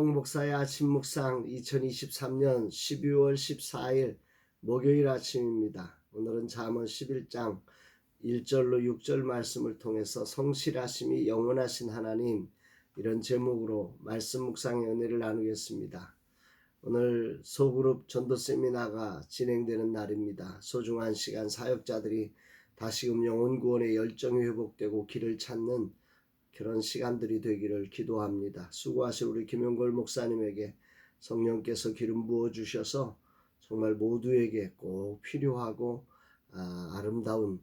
목사의 아침 묵상 2023년 12월 14일 목요일 아침입니다. 오늘은 잠언 11장 1절로 6절 말씀을 통해서 성실하심이 영원하신 하나님, 이런 제목으로 말씀 묵상의 은혜를 나누겠습니다. 오늘 소그룹 전도 세미나가 진행되는 날입니다. 소중한 시간 사역자들이 다시금 영혼 구원의 열정이 회복되고 길을 찾는 그런 시간들이 되기를 기도합니다. 수고하실 우리 김용걸 목사님에게 성령께서 기름 부어주셔서 정말 모두에게 꼭 필요하고 아름다운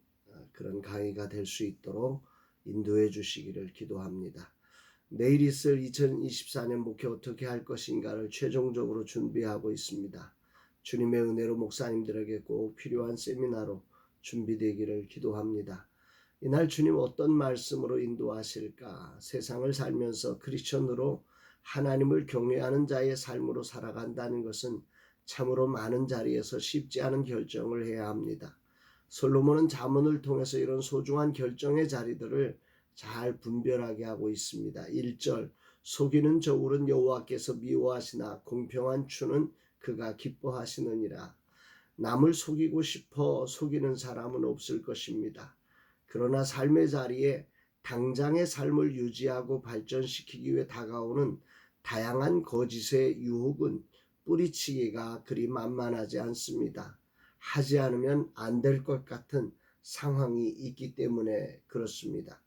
그런 강의가 될 수 있도록 인도해 주시기를 기도합니다. 내일 있을 2024년 목회 어떻게 할 것인가를 최종적으로 준비하고 있습니다. 주님의 은혜로 목사님들에게 꼭 필요한 세미나로 준비되기를 기도합니다. 이날 주님 어떤 말씀으로 인도하실까? 세상을 살면서 크리스천으로 하나님을 경외하는 자의 삶으로 살아간다는 것은 참으로 많은 자리에서 쉽지 않은 결정을 해야 합니다. 솔로몬은 잠언을 통해서 이런 소중한 결정의 자리들을 잘 분별하게 하고 있습니다. 1절, 속이는 저울은 여호와께서 미워하시나 공평한 추는 그가 기뻐하시느니라. 남을 속이고 싶어 속이는 사람은 없을 것입니다. 그러나 삶의 자리에 당장의 삶을 유지하고 발전시키기 위해 다가오는 다양한 거짓의 유혹은 뿌리치기가 그리 만만하지 않습니다. 하지 않으면 안 될 것 같은 상황이 있기 때문에 그렇습니다.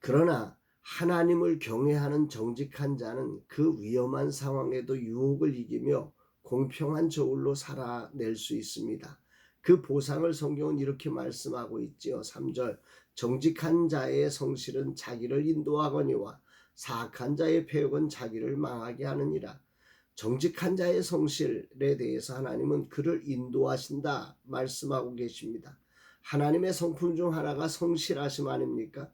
그러나 하나님을 경외하는 정직한 자는 그 위험한 상황에도 유혹을 이기며 공평한 저울로 살아낼 수 있습니다. 그 보상을 성경은 이렇게 말씀하고 있지요. 3절, 정직한 자의 성실은 자기를 인도하거니와 사악한 자의 패역은 자기를 망하게 하느니라. 정직한 자의 성실에 대해서 하나님은 그를 인도하신다 말씀하고 계십니다. 하나님의 성품 중 하나가 성실하심 아닙니까?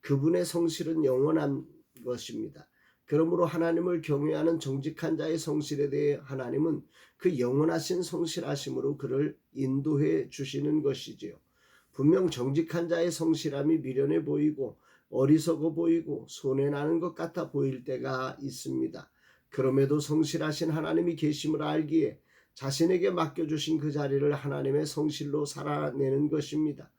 그분의 성실은 영원한 것입니다. 그러므로 하나님을 경외하는 정직한 자의 성실에 대해 하나님은 그 영원하신 성실하심으로 그를 인도해 주시는 것이지요. 분명 정직한 자의 성실함이 미련해 보이고 어리석어 보이고 손해나는 것 같아 보일 때가 있습니다. 그럼에도 성실하신 하나님이 계심을 알기에 자신에게 맡겨주신 그 자리를 하나님의 성실로 살아내는 것입니다.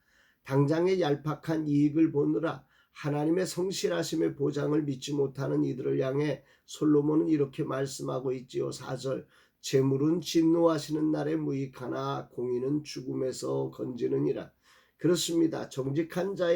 당장의 얄팍한 이익을 보느라 하나님의 성실하심의 보장을 믿지 못하는 이들을 향해 솔로몬은 이렇게 말씀하고 있지요. 4절, 재물은 진노하시는 날에 무익하나 공의는 죽음에서 건지느니라. 그렇습니다. 정직한 자,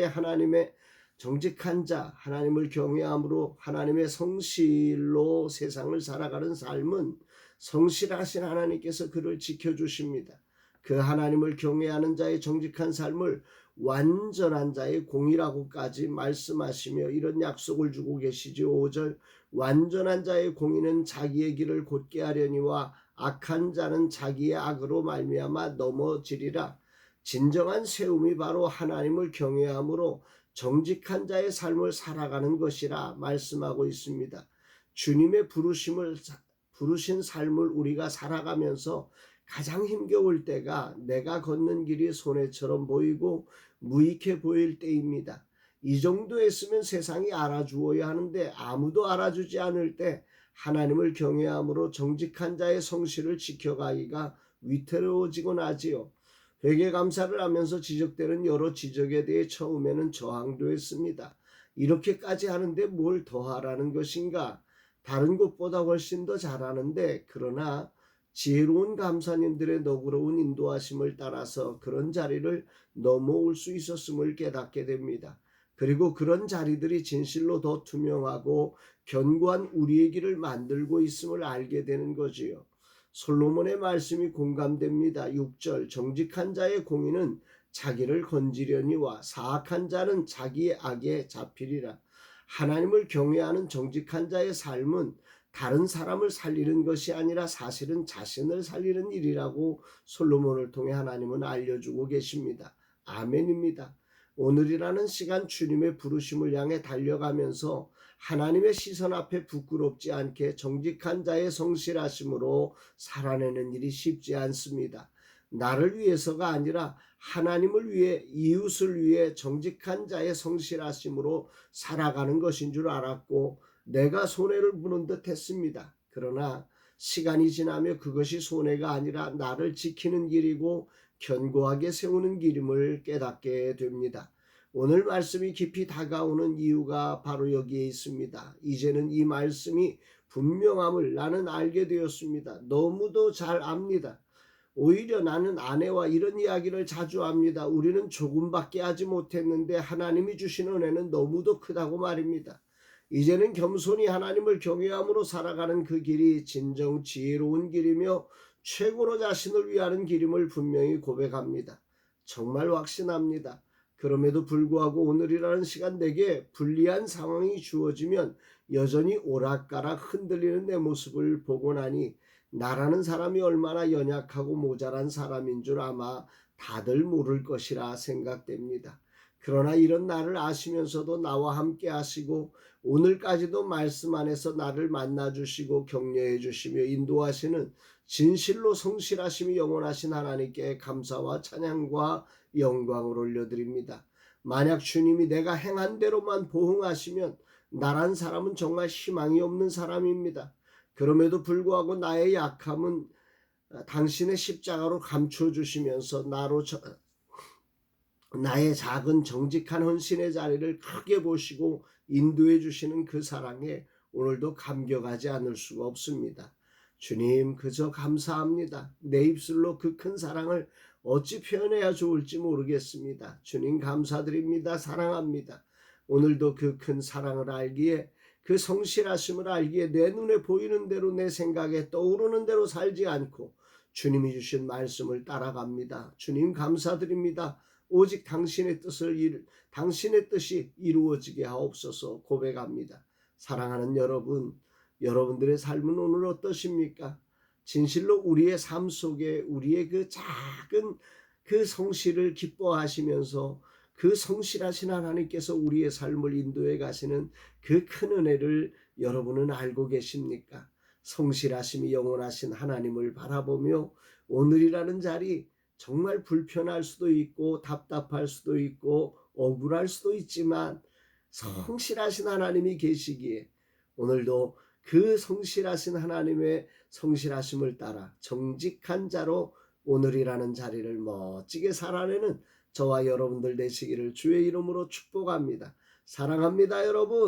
하나님을 경외함으로 하나님의 성실로 세상을 살아가는 삶은 성실하신 하나님께서 그를 지켜주십니다. 그 하나님을 경외하는 자의 정직한 삶을 완전한 자의 공의라고까지 말씀하시며 이런 약속을 주고 계시죠. 5절, 완전한 자의 공의는 자기의 길을 곧게 하려니와 악한 자는 자기의 악으로 말미암아 넘어지리라. 진정한 세움이 바로 하나님을 경외함으로 정직한 자의 삶을 살아가는 것이라 말씀하고 있습니다. 주님의 부르신 삶을 우리가 살아가면서 가장 힘겨울 때가 내가 걷는 길이 손해처럼 보이고 무익해 보일 때입니다. 이 정도였으면 세상이 알아주어야 하는데 아무도 알아주지 않을 때 하나님을 경외함으로 정직한 자의 성실을 지켜가기가 위태로워지곤 하지요. 회개감사를 하면서 지적되는 여러 지적에 대해 처음에는 저항도 했습니다. 이렇게까지 하는데 뭘 더하라는 것인가? 다른 곳보다 훨씬 더 잘하는데, 그러나 지혜로운 감사님들의 너그러운 인도하심을 따라서 그런 자리를 넘어올 수 있었음을 깨닫게 됩니다. 그리고 그런 자리들이 진실로 더 투명하고 견고한 우리의 길을 만들고 있음을 알게 되는 거지요. 솔로몬의 말씀이 공감됩니다. 6절, 정직한 자의 공의는 자기를 건지려니와 사악한 자는 자기의 악에 잡히리라. 하나님을 경외하는 정직한 자의 삶은 다른 사람을 살리는 것이 아니라 사실은 자신을 살리는 일이라고 솔로몬을 통해 하나님은 알려주고 계십니다. 아멘입니다. 오늘이라는 시간 주님의 부르심을 향해 달려가면서 하나님의 시선 앞에 부끄럽지 않게 정직한 자의 성실하심으로 살아내는 일이 쉽지 않습니다. 나를 위해서가 아니라 하나님을 위해, 이웃을 위해 정직한 자의 성실하심으로 살아가는 것인 줄 알았고, 내가 손해를 보는 듯 했습니다. 그러나 시간이 지나며 그것이 손해가 아니라 나를 지키는 길이고 견고하게 세우는 길임을 깨닫게 됩니다. 오늘 말씀이 깊이 다가오는 이유가 바로 여기에 있습니다. 이제는 이 말씀이 분명함을 나는 알게 되었습니다. 너무도 잘 압니다. 오히려 나는 아내와 이런 이야기를 자주 합니다. 우리는 조금밖에 하지 못했는데 하나님이 주신 은혜는 너무도 크다고 말입니다. 이제는 겸손히 하나님을 경외함으로 살아가는 그 길이 진정 지혜로운 길이며 최고로 자신을 위하는 길임을 분명히 고백합니다. 정말 확신합니다. 그럼에도 불구하고 오늘이라는 시간 내게 불리한 상황이 주어지면 여전히 오락가락 흔들리는 내 모습을 보고 나니 나라는 사람이 얼마나 연약하고 모자란 사람인 줄 아마 다들 모를 것이라 생각됩니다. 그러나 이런 나를 아시면서도 나와 함께 하시고 오늘까지도 말씀 안에서 나를 만나주시고 격려해 주시며 인도하시는 진실로 성실하심이 영원하신 하나님께 감사와 찬양과 영광을 올려드립니다. 만약 주님이 내가 행한 대로만 보응하시면 나란 사람은 정말 희망이 없는 사람입니다. 그럼에도 불구하고 나의 약함은 당신의 십자가로 감춰주시면서 나의 작은 정직한 헌신의 자리를 크게 보시고 인도해 주시는 그 사랑에 오늘도 감격하지 않을 수가 없습니다. 주님, 그저 감사합니다. 내 입술로 그 큰 사랑을 어찌 표현해야 좋을지 모르겠습니다. 주님 감사드립니다. 사랑합니다. 오늘도 그 큰 사랑을 알기에, 그 성실하심을 알기에 내 눈에 보이는 대로 내 생각에 떠오르는 대로 살지 않고 주님이 주신 말씀을 따라갑니다. 주님 감사드립니다. 오직 당신의 뜻이 이루어지게 하옵소서 고백합니다. 사랑하는 여러분, 여러분들의 삶은 오늘 어떠십니까? 진실로 우리의 삶 속에 우리의 그 작은 그 성실을 기뻐하시면서 그 성실하신 하나님께서 우리의 삶을 인도해 가시는 그 큰 은혜를 여러분은 알고 계십니까? 성실하심이 영원하신 하나님을 바라보며 오늘이라는 자리 정말 불편할 수도 있고 답답할 수도 있고 억울할 수도 있지만 성실하신 하나님이 계시기에 오늘도 그 성실하신 하나님의 성실하심을 따라 정직한 자로 오늘이라는 자리를 멋지게 살아내는 저와 여러분들 되시기를 주의 이름으로 축복합니다. 사랑합니다, 여러분.